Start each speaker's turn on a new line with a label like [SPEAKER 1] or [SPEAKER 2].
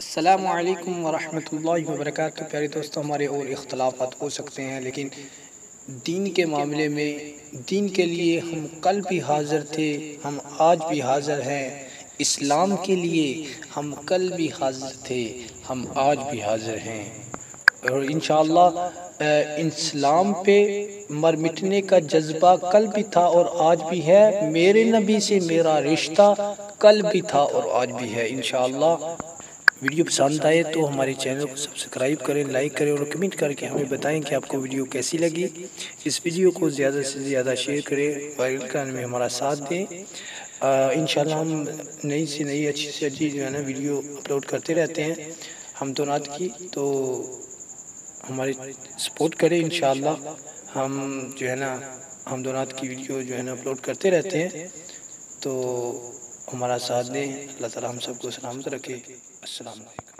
[SPEAKER 1] अस्सलामु अलैकुम वरहमतुल्लाहि वबरकातुहू। प्यारे दोस्तों, हमारे और इख्तलाफात हो सकते हैं, लेकिन दीन के मामले में दीन के लिए हम कल भी हाज़िर थे, हम आज भी हाज़िर हैं। इस्लाम के लिए हम कल भी हाज़िर थे, हम आज भी हाज़िर हैं। और इंशाअल्लाह इस्लाम पे मर मिटने का जज्बा कल भी था और आज भी है। मेरे नबी से मेरा रिश्ता कल भी था और आज भी है। इंशाअल्लाह वीडियो पसंद आए तो हमारे चैनल को सब्सक्राइब करें, लाइक करें और कमेंट करके हमें बताएं कि आपको वीडियो कैसी लगी। इस वीडियो को ज़्यादा से ज़्यादा शेयर करें, वायरल करने में हमारा साथ दें। इंशाल्लाह हम नई से नई अच्छी से अच्छी जो है ना वीडियो अपलोड करते रहते हैं हम दोनात की, तो हमारी सपोर्ट करें। इंशाल्लाह हम जो है ना हम दोनात की वीडियो जो है ना अपलोड करते रहते हैं, तो हमारा साथ दें। अल्लाह ताला हम सबको सलामत रखे। अस्सलाम वालेकुम।